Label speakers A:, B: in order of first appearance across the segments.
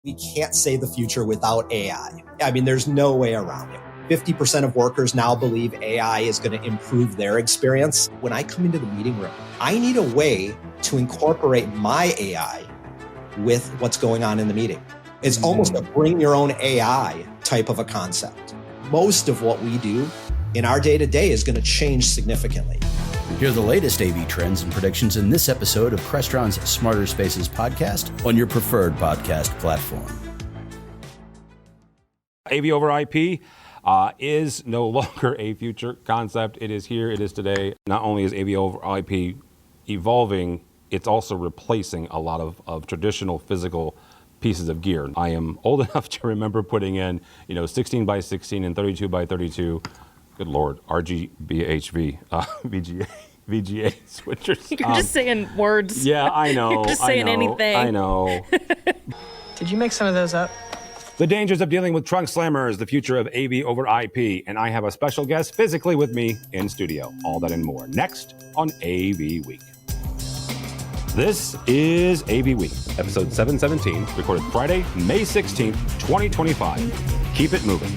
A: We can't say the future without AI. I mean, there's no way around it. 50% of workers now believe AI is going to improve their experience. When I come into the meeting room, I need a way to incorporate my AI with what's going on in the meeting. It's almost a bring your own AI type of a concept. Most of what we do in our day-to-day is going to change significantly.
B: Hear the latest AV trends and predictions in this episode of Crestron's Smarter Spaces podcast on your preferred podcast platform.
C: AV over IP is no longer a future concept. It is here. It is today. Not only is AV over IP evolving, it's also replacing a lot of traditional physical pieces of gear. I am old enough to remember putting in, 16 by 16 and 32 by 32. Good Lord, RGBHV, VGA switchers.
D: You're just saying words.
C: Yeah, I know.
D: You're just saying anything.
C: I know.
E: Did you make some of those up?
C: The dangers of dealing with trunk slammers, the future of AV over IP, and I have a special guest physically with me in studio. All that and more next on AV Week. This is AV Week, episode 717, recorded Friday, May 16th, 2025. Keep it moving.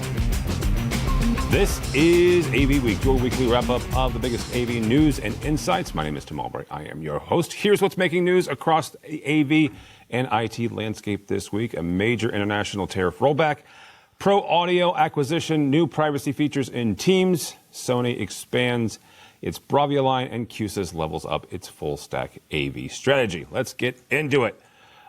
C: This is AV Week, your weekly wrap-up of the biggest AV news and insights. My name is Tim Albright. I am your host. Here's what's making news across the AV and IT landscape this week. A major international tariff rollback, pro audio acquisition, new privacy features in Teams, Sony expands its Bravia line, and Q-SYS levels up its full-stack AV strategy. Let's get into it.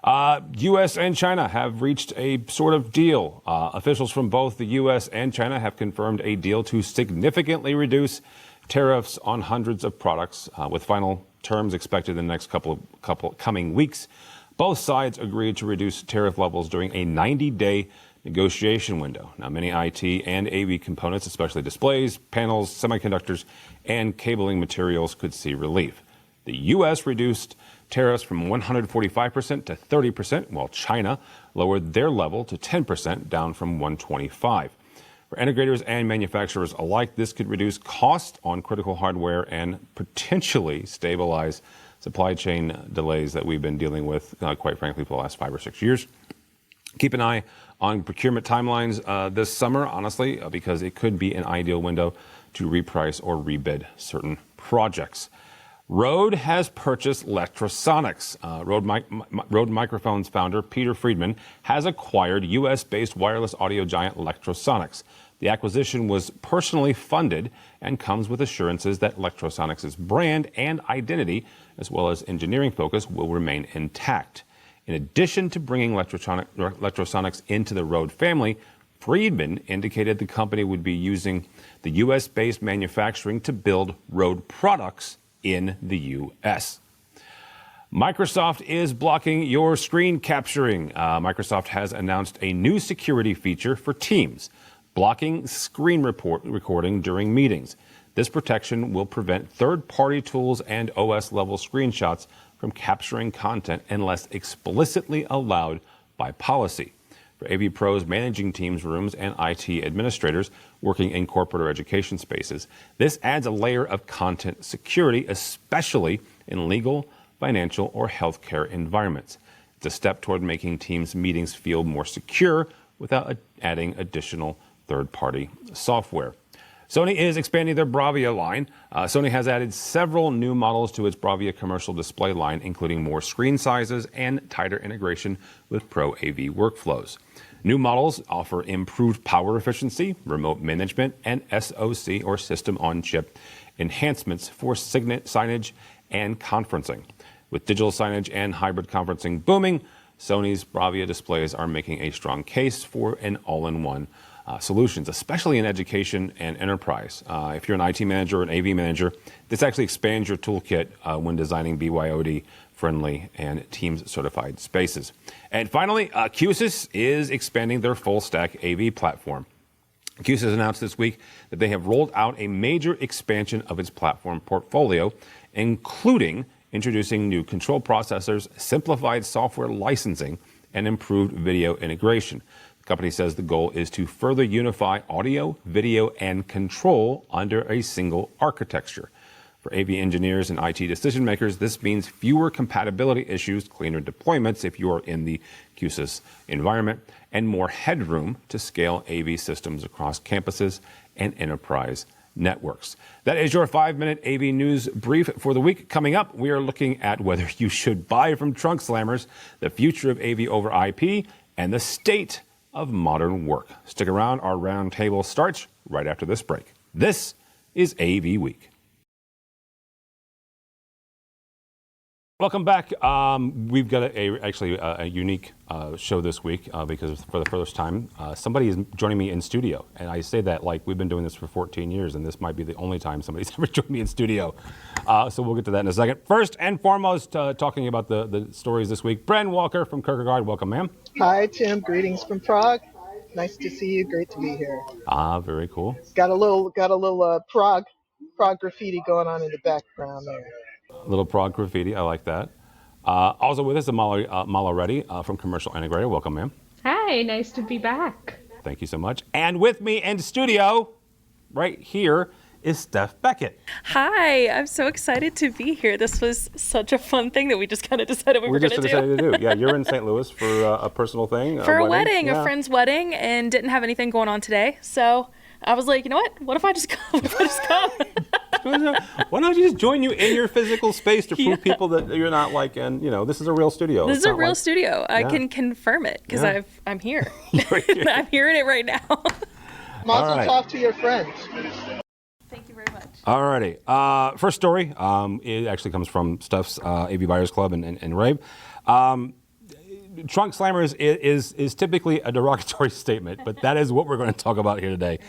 C: U.S. and China have reached a sort of deal. Officials from both the U.S. and China have confirmed a deal to significantly reduce tariffs on hundreds of products, with final terms expected in the next couple coming weeks. Both sides agreed to reduce tariff levels during a 90-day negotiation window. Now, many IT and AV components, especially displays, panels, semiconductors, and cabling materials, could see relief. The U.S. reduced tariffs from 145% to 30%, while China lowered their level to 10%, down from 125%. For integrators and manufacturers alike, this could reduce cost on critical hardware and potentially stabilize supply chain delays that we've been dealing with, quite frankly, for the last 5 or 6 years. Keep an eye on procurement timelines this summer, honestly, because it could be an ideal window to reprice or rebid certain projects. Rode has purchased Lectrosonics. Rode Microphones founder Peter Friedman has acquired U.S.-based wireless audio giant Lectrosonics. The acquisition was personally funded and comes with assurances that Lectrosonics' brand and identity, as well as engineering focus, will remain intact. In addition to bringing Lectrosonics into the Rode family, Friedman indicated the company would be using the U.S.-based manufacturing to build Rode products in the U.S. Microsoft is blocking your screen capturing. Microsoft has announced a new security feature for Teams, blocking screen recording during meetings. This protection will prevent third-party tools and OS-level screenshots from capturing content unless explicitly allowed by policy. For AV pros managing Teams rooms and IT administrators working in corporate or education spaces, this adds a layer of content security, especially in legal, financial, or healthcare environments. It's a step toward making Teams meetings feel more secure without adding additional third-party software. Sony is expanding their Bravia line. Sony has added several new models to its Bravia commercial display line, including more screen sizes and tighter integration with Pro AV workflows. New models offer improved power efficiency, remote management, and SoC or system on chip enhancements for signage and conferencing. With digital signage and hybrid conferencing booming, Sony's Bravia displays are making a strong case for an all-in-one solutions, especially in education and enterprise. If you're an IT manager or an AV manager, this actually expands your toolkit when designing BYOD-friendly and Teams-certified spaces. And finally, Q-SYS is expanding their full-stack AV platform. Q-SYS announced this week that they have rolled out a major expansion of its platform portfolio, including introducing new control processors, simplified software licensing, and improved video integration. The company says the goal is to further unify audio, video, and control under a single architecture. For AV engineers and IT decision makers, this means fewer compatibility issues, cleaner deployments if you are in the QSIS environment, and more headroom to scale AV systems across campuses and enterprise networks. That is your 5-minute AV news brief for the week. Coming up, we are looking at whether you should buy from trunk slammers, the future of AV over IP, and the state of modern work. Stick around. Our roundtable starts right after this break. This is AV Week. Welcome back. We've got a unique show this week because for the first time, somebody is joining me in studio. And I say that like we've been doing this for 14 years, and this might be the only time somebody's ever joined me in studio. So we'll get to that in a second. First and foremost, talking about the stories this week, Bren Walker from Kierkegaard. Welcome, ma'am.
F: Hi, Tim. Greetings from Prague. Nice to see you. Great to be here.
C: Very cool.
F: Got a little Prague graffiti going on in the background there.
C: Little Prague graffiti. I like that. Also with us, Mala Reddy from Commercial Integrator. Welcome, ma'am.
G: Hi, nice to be back.
C: Thank you so much. And with me in studio, right here, is Steph Beckett.
D: Hi, I'm so excited to be here. This was such a fun thing that we just kind of decided we were going to do.
C: We just decided to do. Yeah, you're in St. Louis for a personal thing.
D: For a wedding, yeah. A friend's wedding, and didn't have anything going on today. So I was like, you know what? What if I just come?
C: Why don't you just join you in your physical space to prove people that you're not like, and this is a real studio.
D: This is a real studio. I can confirm it because I'm here. I'm hearing it right now.
F: Mazel tov to your friends.
D: Thank you very much.
C: All righty. First story. It actually comes from Steph's AV Buyers Club and Rave. Trunk slammers is typically a derogatory statement, but that is what we're going to talk about here today.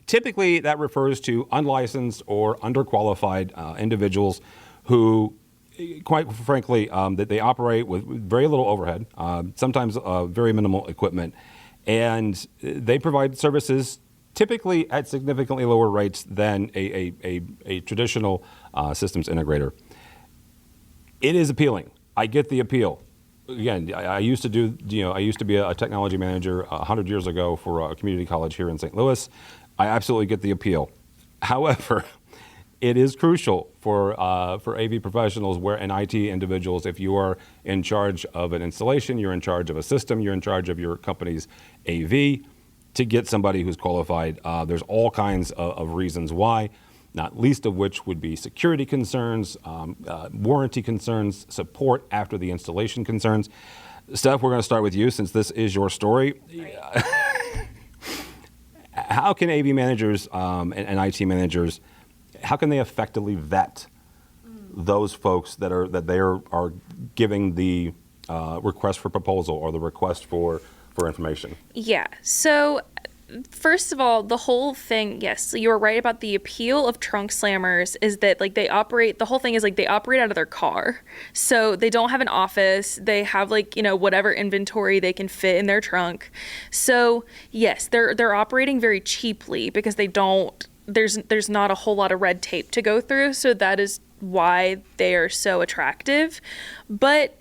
C: Typically, that refers to unlicensed or underqualified individuals who, quite frankly, that they operate with very little overhead, sometimes very minimal equipment, and they provide services typically at significantly lower rates than a traditional systems integrator. It is appealing. I get the appeal. Again, I used to be a technology manager 100 years ago for a community college here in St. Louis. I absolutely get the appeal. However, it is crucial for AV professionals and IT individuals, if you are in charge of an installation, you're in charge of a system, you're in charge of your company's AV, to get somebody who's qualified. There's all kinds of reasons why, not least of which would be security concerns, warranty concerns, support after the installation concerns. Steph, we're going to start with you since this is your story. How can AV managers and IT managers, how can they effectively vet those folks that they are giving the request for proposal or the request for information?
D: Yeah. So first of all, the whole thing, yes, so you were right about the appeal of trunk slammers is that the whole thing is they operate out of their car. So they don't have an office. They have whatever inventory they can fit in their trunk. So yes, they're operating very cheaply because there's not a whole lot of red tape to go through. So that is why they are so attractive. But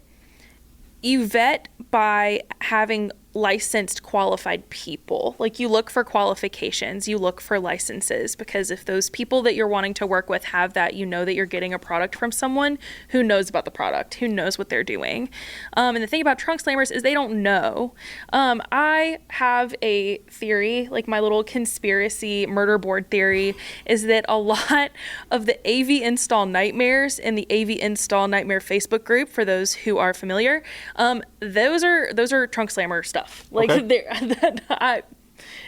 D: you vet by having licensed, qualified people. You look for qualifications, you look for licenses, because if those people that you're wanting to work with have that, you know that you're getting a product from someone who knows about the product, who knows what they're doing. And the thing about trunk slammers is they don't know. I have a theory, my little conspiracy murder board theory, is that a lot of the AV install nightmares in the AV install nightmare Facebook group, for those who are familiar, those are trunk slammer stuff.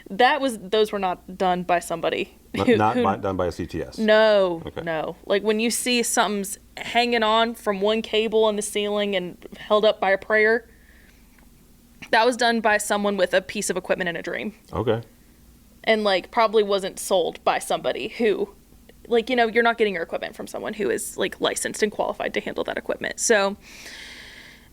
D: Those were not done by somebody.
C: Not done by a CTS.
D: No, okay. No. When you see something's hanging on from one cable on the ceiling and held up by a prayer, that was done by someone with a piece of equipment in a dream.
C: Okay.
D: And probably wasn't sold by somebody who, you're not getting your equipment from someone who is licensed and qualified to handle that equipment. So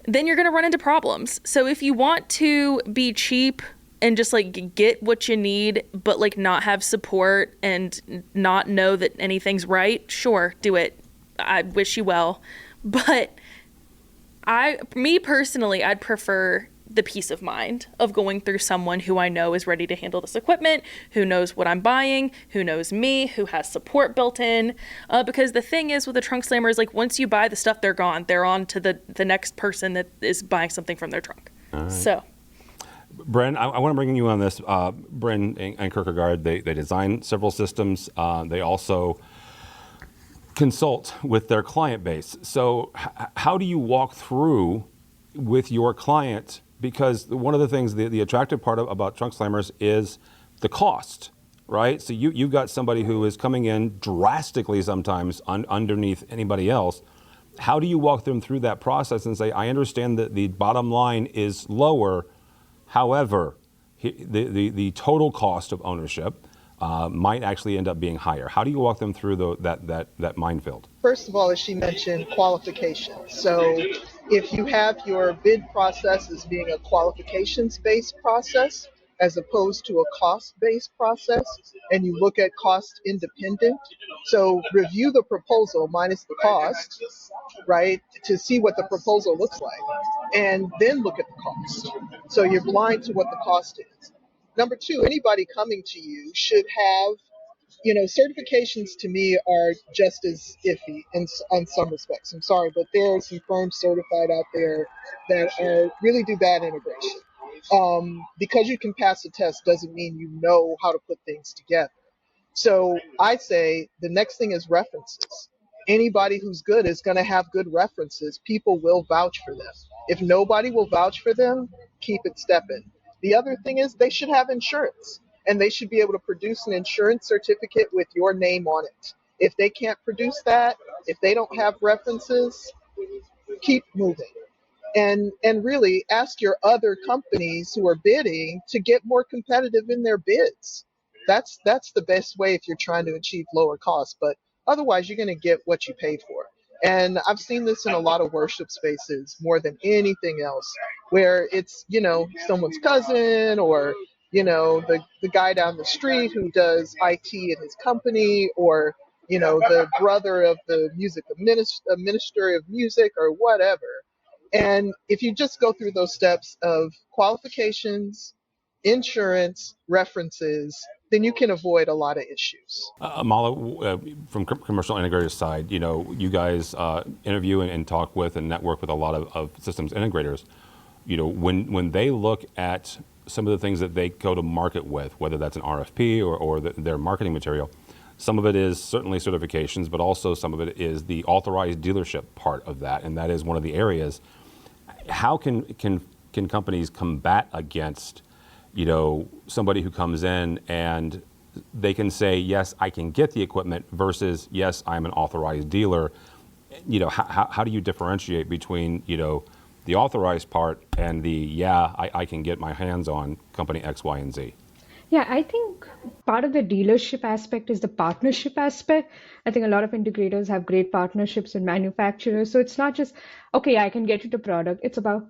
D: then you're going to run into problems. So if you want to be cheap and just get what you need, but not have support and not know that anything's right, sure, do it. I wish you well. But me personally, I'd prefer the peace of mind of going through someone who I know is ready to handle this equipment, who knows what I'm buying, who knows me, who has support built in. Because the thing is with the trunk slammer is like once you buy the stuff, they're gone. They're on to the next person that is buying something from their trunk. Right. So.
C: Bren, I want to bring you on this. Bren and Kierkegaard, they design several systems. They also consult with their client base. So how do you walk through with your client? Because one of the things, the attractive part about trunk slammers is the cost, right? So you've got somebody who is coming in drastically sometimes underneath anybody else. How do you walk them through that process and say, I understand that the bottom line is lower, however, the total cost of ownership might actually end up being higher. How do you walk them through that minefield?
F: First of all, as she mentioned, qualifications. So if you have your bid process as being a qualifications-based process as opposed to a cost-based process, and you look at cost independent, so review the proposal minus the cost, right, to see what the proposal looks like, and then look at the cost. So you're blind to what the cost is. Number two, anybody coming to you should have, certifications to me are just as iffy on some respects. I'm sorry, but there are some firms certified out there that really do bad integration. Because you can pass a test doesn't mean you know how to put things together. So I say the next thing is references. Anybody who's good is going to have good references. People will vouch for them. If nobody will vouch for them, keep it stepping. The other thing is they should have insurance, and they should be able to produce an insurance certificate with your name on it. If they can't produce that, if they don't have references, keep moving. And really ask your other companies who are bidding to get more competitive in their bids. That's the best way if you're trying to achieve lower costs. But otherwise, you're going to get what you pay for. And I've seen this in a lot of worship spaces more than anything else, where it's, someone's cousin or, the guy down the street who does IT at his company, or, the brother of the minister of music or whatever. And if you just go through those steps of qualifications, insurance, references, then you can avoid a lot of issues.
C: Amala, from commercial integrators side, you guys interview and talk with and network with a lot of systems integrators. When they look at some of the things that they go to market with, whether that's an RFP or their marketing material, some of it is certainly certifications, but also some of it is the authorized dealership part of that, and that is one of the areas. How can companies combat against, somebody who comes in and they can say, yes, I can get the equipment versus, yes, I'm an authorized dealer? How do you differentiate between, the authorized part and the, I can get my hands on company X, Y, and Z?
G: Yeah, I think part of the dealership aspect is the partnership aspect. I think a lot of integrators have great partnerships with manufacturers. So it's not just, okay, I can get you the product. It's about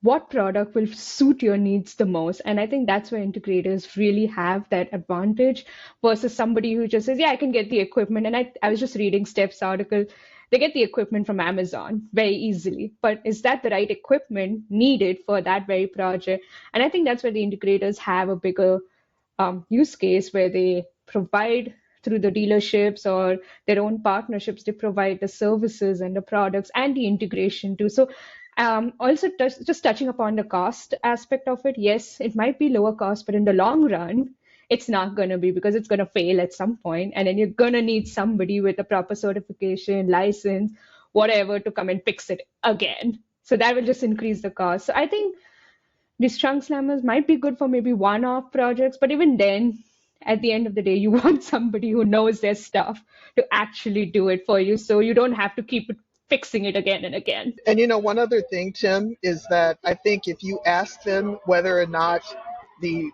G: what product will suit your needs the most. And I think that's where integrators really have that advantage versus somebody who just says, yeah, I can get the equipment. And I was just reading Steph's article. They get the equipment from Amazon very easily. But is that the right equipment needed for that very project? And I think that's where the integrators have a bigger use case, where they provide through the dealerships or their own partnerships, they provide the services and the products and the integration too. So also just touching upon the cost aspect of it, yes, it might be lower cost, but in the long run, it's not going to be, because it's going to fail at some point, and then you're going to need somebody with a proper certification, license, whatever, to come and fix it again. So that will just increase the cost. So I think these trunk slammers might be good for maybe one-off projects, but even then, at the end of the day, you want somebody who knows their stuff to actually do it for you, so you don't have to keep fixing it again and again.
F: And one other thing, Tim, is that I think if you ask them whether or not the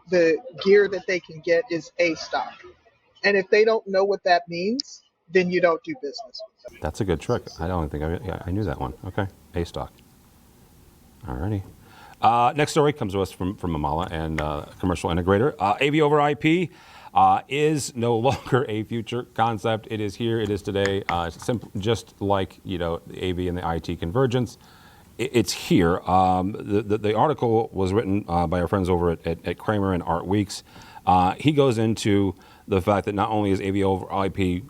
F: gear that they can get is A stock, and if they don't know what that means, then you don't do business with them.
C: That's a good trick. I don't think I knew that one. Okay, A stock. Alrighty. Next story comes to us from Amala and commercial integrator. AV over IP is no longer a future concept. It is here. It is today. Just like the AV and the IT convergence, it's here. The article was written by our friends over at Kramer and AVWeek. He goes into the fact that not only is AV over IP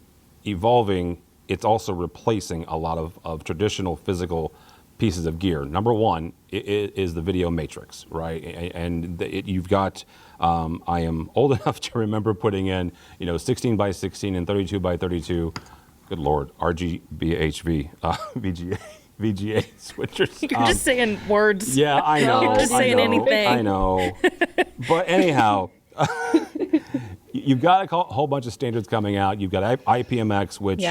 C: evolving, it's also replacing a lot of traditional physical pieces of gear. Number one is the video matrix, right? And you've got, I am old enough to remember putting in, 16 by 16 and 32 by 32, good Lord, RGBHV, VGA switchers.
D: You're just saying words.
C: Yeah, I know.
D: You're just saying anything.
C: I know. But anyhow, you've got a whole bunch of standards coming out. You've got IPMX, which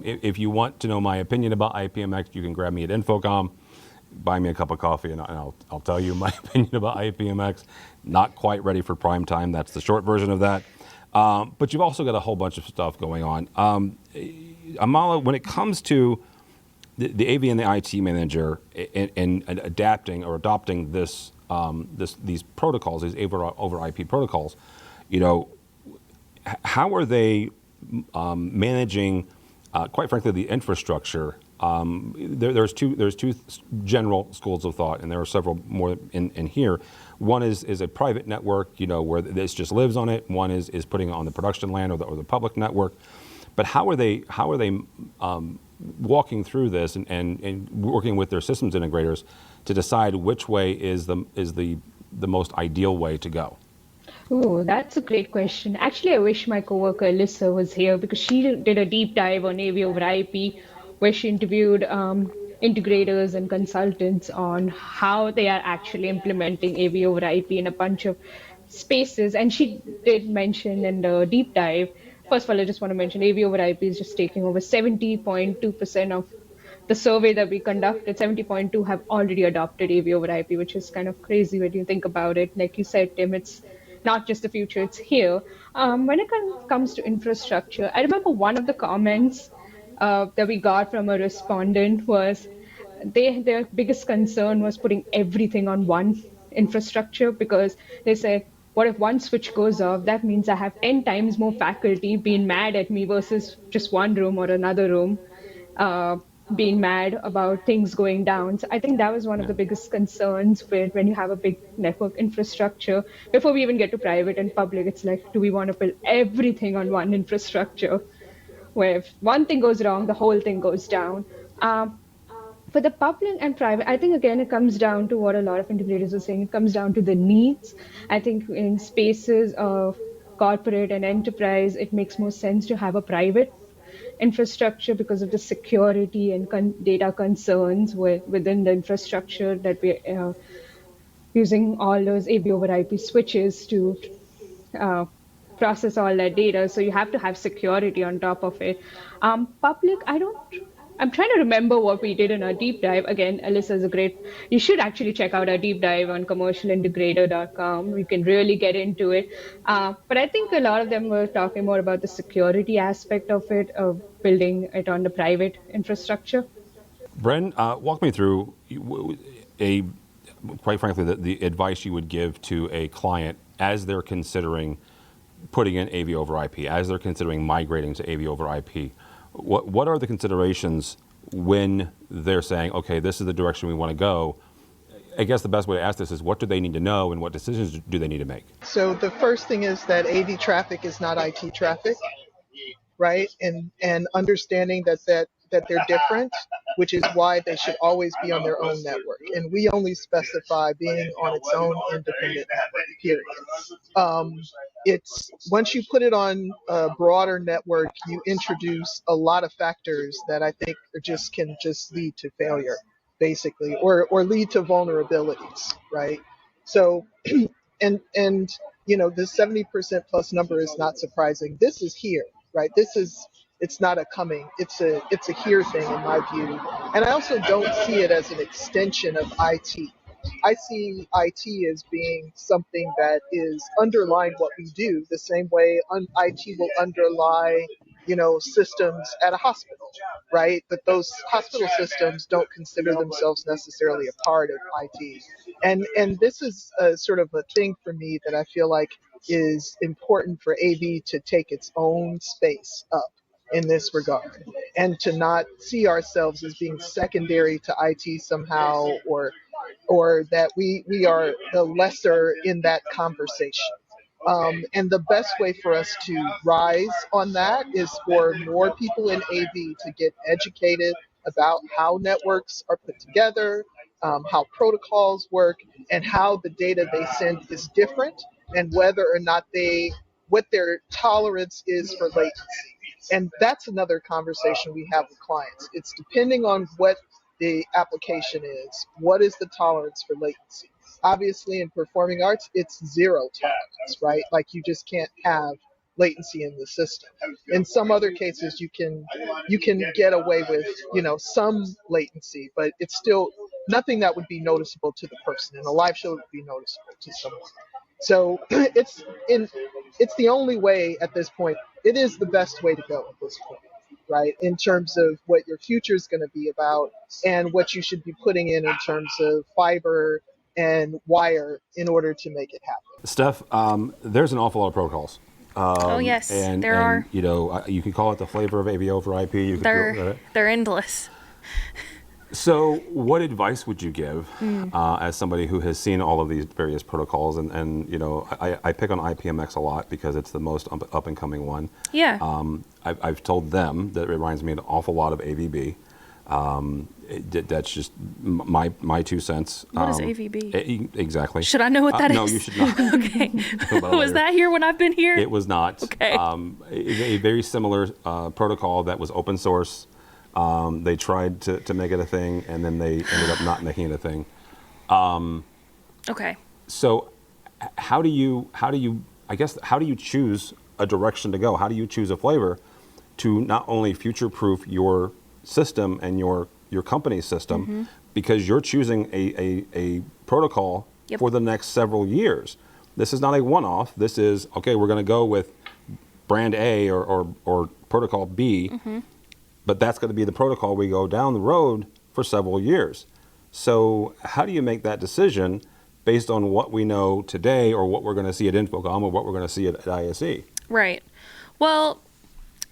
C: if you want to know my opinion about IPMX, you can grab me at Infocom, buy me a cup of coffee, and I'll tell you my opinion about IPMX. Not quite ready for prime time. That's the short version of that. But you've also got a whole bunch of stuff going on. Amala, when it comes to the AV and the IT manager and adapting or adopting these protocols, these over IP protocols, how are they managing, quite frankly, the infrastructure? There's two general schools of thought, and there are several more in here. One is a private network, where this just lives on it. One is putting it on the production LAN or the public network. But how are they walking through this and working with their systems integrators to decide which way is the most ideal way to go?
G: Oh, that's a great question. Actually, I wish my coworker Alyssa was here because she did a deep dive on AV over IP, where she interviewed integrators and consultants on how they are actually implementing AV over IP in a bunch of spaces. And she did mention in the deep dive, first of all, I just want to mention AV over IP is just taking over 70.2% of the survey that we conducted. 70.2 have already adopted AV over IP, which is kind of crazy when you think about it. Like you said, Tim, it's not just the future, it's here. When it comes to infrastructure, I remember one of the comments that we got from a respondent was their biggest concern was putting everything on one infrastructure, because they said, what if one switch goes off? That means I have 10 times more faculty being mad at me versus just one room or another room being mad about things going down. So I think that was one of the biggest concerns when you have a big network infrastructure. Before we even get to private and public, it's like, do we want to build everything on one infrastructure, where if one thing goes wrong, the whole thing goes down? For the public and private, I think, again, it comes down to what a lot of integrators are saying. It comes down to the needs. I think in spaces of corporate and enterprise, it makes more sense to have a private infrastructure because of the security and data concerns within the infrastructure that we're using all those AV over IP switches to process all that data. So you have to have security on top of it. Public, I'm trying to remember what we did in our deep dive. Again, Alyssa you should actually check out our deep dive on commercialintegrator.com. We can really get into it. But I think a lot of them were talking more about the security aspect of it, of building it on the private infrastructure.
C: Bren, walk me through quite frankly, the advice you would give to a client as they're considering putting in AV over IP, as they're considering migrating to AV over IP. What are the considerations when they're saying, okay, this is the direction we want to go? I guess the best way to ask this is, what do they need to know and what decisions do they need to make?
F: So the first thing is that AV traffic is not IT traffic, right? And understanding that they're different, which is why they should always be on their own network. And we only specify being on its own independent network, period. It's once you put it on a broader network, you introduce a lot of factors that I think can lead to failure, basically, or lead to vulnerabilities, right? So, and the 70% plus number is not surprising. This is here, right? It's not a coming, it's a here thing in my view. And I also don't see it as an extension of IT. I see IT as being something that is underlying what we do, the same way IT will underlie, systems at a hospital, right? But those hospital systems don't consider themselves necessarily a part of IT. And this is a sort of a thing for me that I feel like is important for AV to take its own space up, in this regard, and to not see ourselves as being secondary to IT somehow, or that we are the lesser in that conversation. And the best way for us to rise on that is for more people in AV to get educated about how networks are put together, how protocols work, and how the data they send is different, and whether or not what their tolerance is for latency. And that's another conversation we have with clients. It's depending on what the application is. What is the tolerance for latency? Obviously, in performing arts, it's zero tolerance, right? Like you just can't have latency in the system. In some other cases, you can get away with some latency, but it's still nothing that would be noticeable to the person. In a live show, it would be noticeable to someone. So it's the only way at this point. It is the best way to go at this point, right? In terms of what your future is going to be about and what you should be putting in terms of fiber and wire in order to make it happen.
C: Steph, there's an awful lot of protocols.
D: Oh yes, there are.
C: You know, you can call it the flavor of AV over IP.
D: They're endless.
C: So what advice would you give as somebody who has seen all of these various protocols? And you know, I pick on IPMX a lot because it's the most up and coming one.
D: Yeah.
C: I've told them that it reminds me an awful lot of AVB. That's just my 2 cents.
D: What is AVB?
C: Exactly.
D: Should I know what that is?
C: No, you should not.
D: Okay. Was that here when I've been here?
C: It was not.
D: Okay.
C: A very similar protocol that was open source. They tried to make it a thing, and then they ended up not making it a thing.
D: Okay.
C: So, how do you choose a direction to go? How do you choose a flavor to not only future-proof your system and your company's system, because you're choosing a protocol for the next several years? This is not a one-off. This is, okay, we're going to go with brand A or protocol B. But that's going to be the protocol we go down the road for several years. So how do you make that decision based on what we know today, or what we're going to see at Infocom, or what we're going to see at ISE? Right.
D: Well,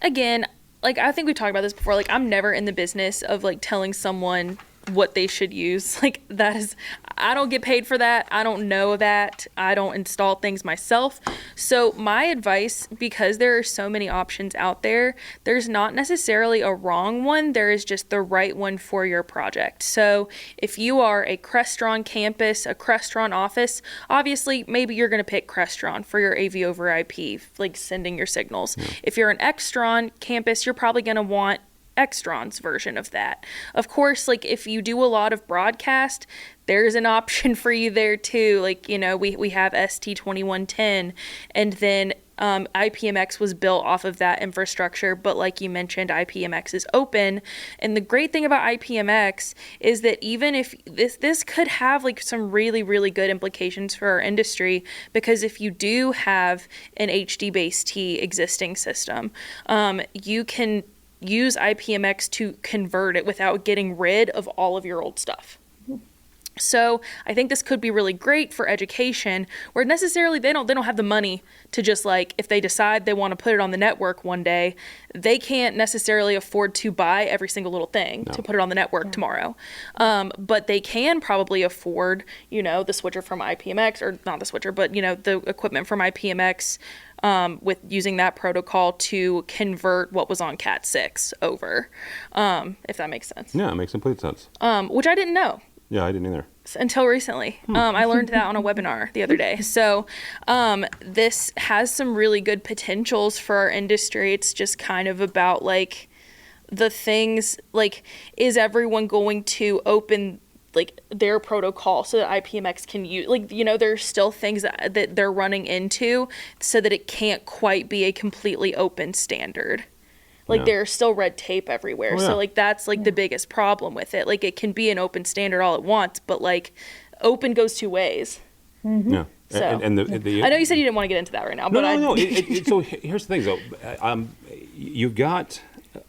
D: again, like I think we talked about this before. Like I'm never in the business of like telling someone what they should use. Like that is, I don't get paid for that. I don't know that. I don't install things myself. So my advice, because there are so many options out there, there's not necessarily a wrong one. There is just the right one for your project. So if you are a Crestron campus, a Crestron office, obviously maybe you're going to pick Crestron for your AV over IP, like sending your signals. Yeah. If you're an Extron campus, you're probably going to want Extron's version of that. Of course, like if you do a lot of broadcast, there's an option for you there too. Like, you know, we have ST2110, and then IPMX was built off of that infrastructure, but like you mentioned, IPMX is open. And the great thing about IPMX is that even if this could have like some really, really good implications for our industry, because if you do have an HD base T existing system, you can use IPMX to convert it without getting rid of all of your old stuff. So I think this could be really great for education, where necessarily they don't have the money to just like, if they decide they want to put it on the network one day, they can't necessarily afford to buy every single little thing to put it on the network tomorrow. But they can probably afford, you know, the switcher from IPMX, or not the switcher, but you know, the equipment from IPMX, with using that protocol to convert what was on Cat 6 over, if that makes sense.
C: Yeah, it makes complete sense.
D: Which I didn't know.
C: Yeah, I didn't either.
D: Until recently. I learned that on a webinar the other day. So this has some really good potentials for our industry. It's just kind of about like the things, like, is everyone going to open like their protocol so that IPMX can use, like, you know, there's still things that they're running into so that it can't quite be a completely open standard. Like there's still red tape everywhere. Oh, yeah. So like that's like the biggest problem with it. Like it can be an open standard all at once, but like open goes two ways.
C: Yeah.
D: So
C: and
D: I know you said you didn't want to get into that right now, but
C: no. So here's the thing though. You've got,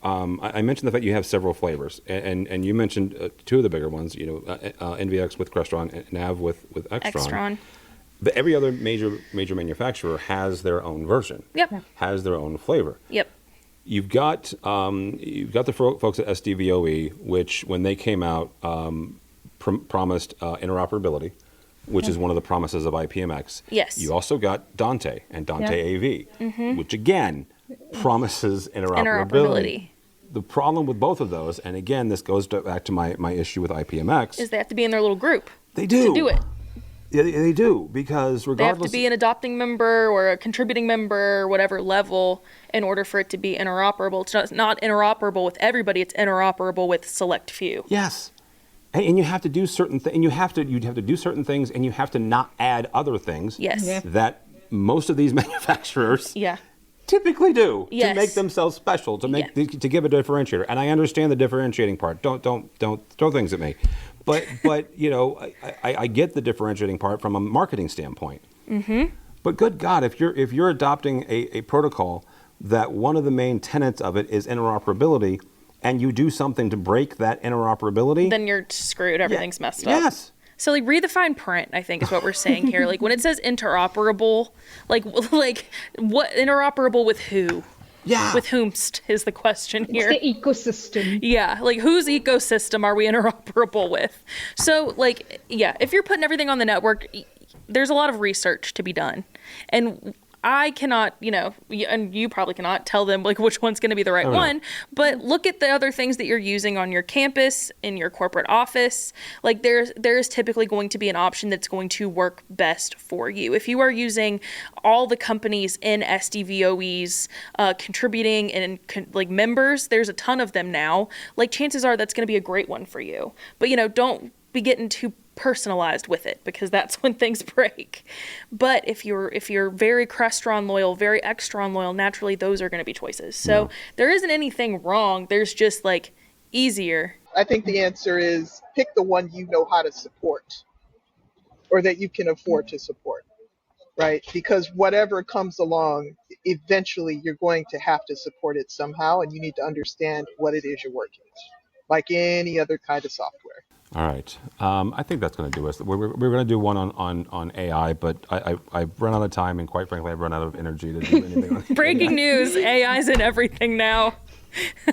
C: I mentioned the fact you have several flavors, and you mentioned two of the bigger ones, you know, NVX with Crestron and NAV with Extron. But every other major manufacturer has their own version.
D: Yep.
C: Has their own flavor.
D: Yep.
C: you've got the folks at SDVOE, which when they came out promised interoperability, which is one of the promises of IPMX.
D: Yes.
C: You also got Dante and Dante AV, which again promises interoperability. The problem with both of those, and again, this goes back to my issue with IPMX,
D: is they have to be in their little group.
C: They do.
D: To do it.
C: Yeah, they do, because regardless...
D: They have to be an adopting member or a contributing member or whatever level in order for it to be interoperable. It's not interoperable with everybody. It's interoperable with select few.
C: Yes. And you have to do certain things, and you have to do certain things, and you have to not add other things that most of these manufacturers typically do to make themselves special, to give a differentiator. And I understand the differentiating part. Don't throw things at me. But you know, I get the differentiating part from a marketing standpoint. But good God, if you're adopting a protocol that one of the main tenets of it is interoperability, and you do something to break that interoperability,
D: then you're screwed. Everything's messed up.
C: Yes.
D: So like read the fine print, I think is what we're saying here. Like when it says interoperable, like what interoperable with who? Yeah. With whomst is the question here.
G: It's the ecosystem.
D: Yeah. Like whose ecosystem are we interoperable with? So like, yeah, if you're putting everything on the network, there's a lot of research to be done. And I cannot, you know, and you probably cannot tell them like which one's going to be the right one, but look at the other things that you're using on your campus, in your corporate office. Like there's typically going to be an option that's going to work best for you. If you are using all the companies in SDVOE's contributing and like members, there's a ton of them now. Like chances are that's going to be a great one for you. But you know, don't be getting too personalized with it, because that's when things break. But if you're very Crestron loyal, very Extron loyal, naturally those are going to be choices. So there isn't anything wrong. There's just like easier.
F: I think the answer is pick the one you know how to support, or that you can afford to support, right? Because whatever comes along, eventually you're going to have to support it somehow, and you need to understand what it is you're working with, like any other kind of software.
C: All right. I think that's going to do us. We're going to do one on AI, but I've run out of time, and quite frankly, I've run out of energy to do anything on
D: Breaking news, AI's in everything now.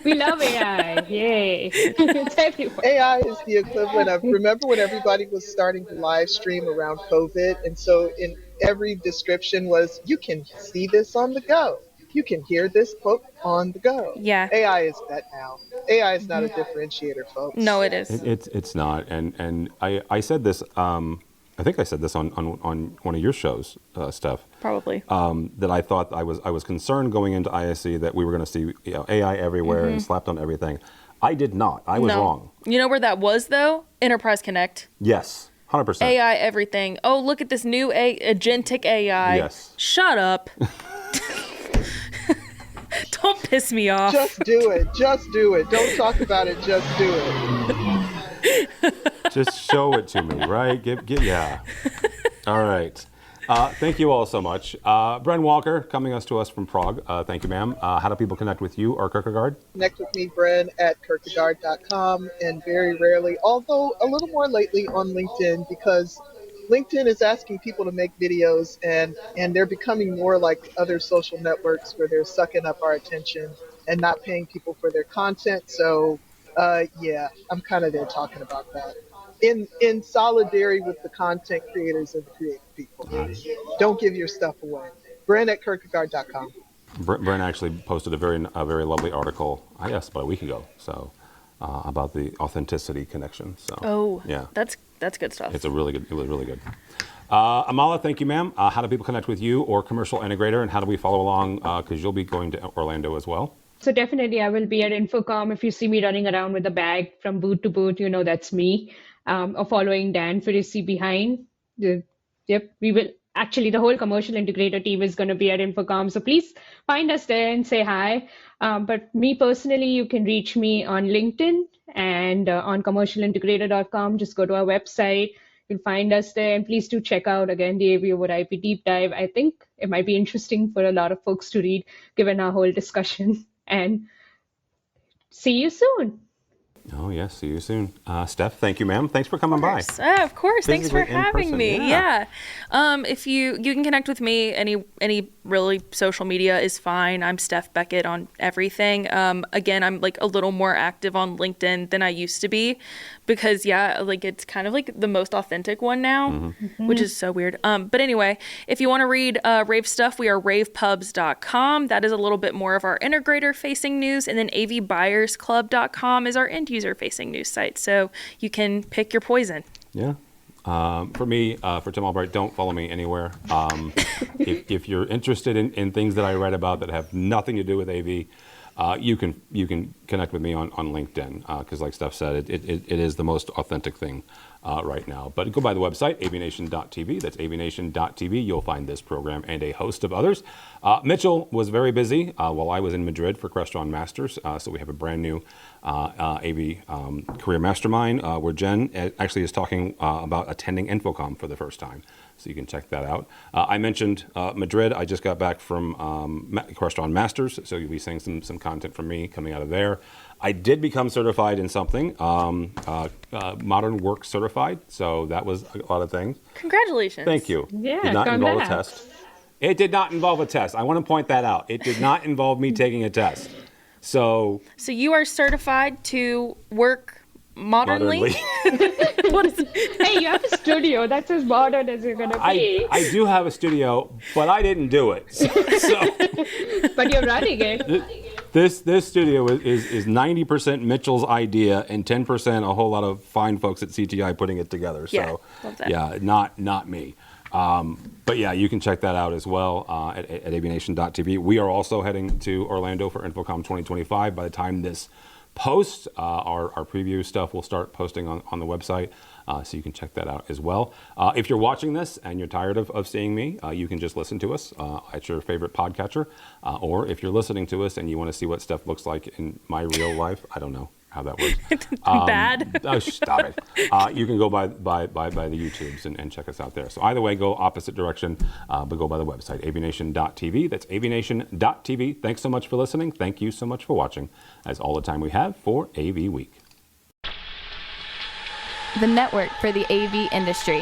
G: We love AI. Yay. It's everywhere.
F: AI is the equivalent of, remember when everybody was starting to live stream around COVID? And so in every description was, you can see this on the go. You can hear this quote on the go.
D: Yeah.
F: AI is that now. AI is not a differentiator, folks.
D: No, it is.
C: It's not. And I said this. I think I said this on one of your shows, Steph.
D: Probably.
C: That I thought I was concerned going into ISE that we were going to see AI everywhere and slapped on everything. I did not. I was wrong.
D: You know where that was though? Enterprise Connect.
C: Yes. 100%.
D: AI everything. Oh, look at this new agentic AI.
C: Yes.
D: Shut up. Don't piss me off.
F: Just do it. Just do it. Don't talk about it. Just do it.
C: Just show it to me, right? Yeah. All right. Thank you all so much. Bren Walker coming to us from Prague. Thank you, ma'am. How do people connect with you or Kierkegaard?
F: Connect with me, Bren, at Kierkegaard.com, and very rarely, although a little more lately, on LinkedIn, because LinkedIn is asking people to make videos, and they're becoming more like other social networks where they're sucking up our attention and not paying people for their content. So, yeah, I'm kind of there talking about that. In solidarity with the content creators and the creative people. Don't give your stuff away. Bren at Kierkegaard.com.
C: Bren actually posted a very lovely article, I guess, about a week ago. So about the authenticity connection. So yeah,
D: that's good stuff.
C: It was really good. Amala, thank you, ma'am. How do people connect with you or Commercial Integrator, and how do we follow along? Because you'll be going to Orlando as well.
G: So definitely I will be at Infocom. If you see me running around with a bag from booth to booth, you know that's me. Or following Dan Ferrisi behind. Yep, we will. Actually, the whole Commercial Integrator team is going to be at Infocom. So please find us there and say hi. But me personally, you can reach me on LinkedIn and on commercialintegrator.com. Just go to our website. You'll find us there. And please do check out, again, the AV over IP deep dive. I think it might be interesting for a lot of folks to read, given our whole discussion. And see you soon.
C: Oh, yes. See you soon. Steph, thank you, ma'am. Thanks for coming by.
D: Of course. Thanks for
C: Physically in
D: having
C: person,
D: me.
C: yeah.
D: If you can connect with me, any really social media is fine. I'm Steph Beckett on everything. Again, I'm like a little more active on LinkedIn than I used to be because like it's kind of like the most authentic one now, which is so weird. But anyway, if you want to read rave stuff, we are ravepubs.com. That is a little bit more of our integrator facing news. And then avbuyersclub.com is our end user facing news site. So you can pick your poison.
C: Yeah. For me, for Tim Albright, don't follow me anywhere. If you're interested in things that I write about that have nothing to do with AV, you can connect with me on LinkedIn because, like Steph said, it is the most authentic thing right now. But go by the website, AVNation.tv. That's AVNation.tv. You'll find this program and a host of others. Mitchell was very busy while I was in Madrid for Crestron Masters. So we have a brand new AV Career Mastermind where Jen actually is talking about attending InfoComm for the first time. So you can check that out. I mentioned Madrid. I just got back from Crestron Masters, so you'll be seeing some content from me coming out of there. I did become certified in something, Modern Work Certified, so that was a lot of things.
D: Congratulations.
C: Thank you.
G: Yeah,
C: did not involve a
G: congrats.
C: test. It did not involve a test. I want to point that out. It did not involve me taking a test. So
D: you are certified to work modernly?
G: What is it? Hey, you have a studio. That's as modern as you're gonna be.
C: I do have a studio, but I didn't do it. So
G: But you're running it.
C: This studio is 90% Mitchell's idea and 10% a whole lot of fine folks at CTI putting it together. So
D: love that.
C: yeah, not me. But yeah, you can check that out as well at AVNation.tv. We are also heading to Orlando for InfoComm 2025. By the time this posts, our preview stuff will start posting on the website, so you can check that out as well. If you're watching this and you're tired of seeing me, you can just listen to us at your favorite podcatcher. Or if you're listening to us and you want to see what stuff looks like in my real life, I don't know how that works.
D: Bad.
C: Oh, stop it. You can go by the YouTubes and check us out there. So either way, go opposite direction, but go by the website, avnation.tv. That's avnation.tv. Thanks so much for listening. Thank you so much for watching. That's all the time we have for AV Week.
H: The network for the AV industry.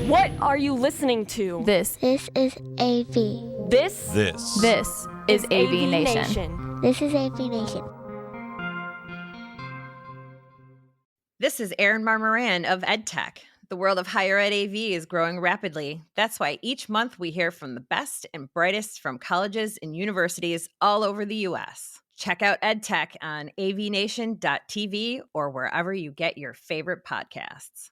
I: What are you listening to?
H: This
J: is AV.
I: This
H: is AVNation.
J: This is AVNation.
K: This is Erin Marmoran of EdTech. The world of higher ed AV is growing rapidly. That's why each month we hear from the best and brightest from colleges and universities all over the U.S. Check out EdTech on avnation.tv or wherever you get your favorite podcasts.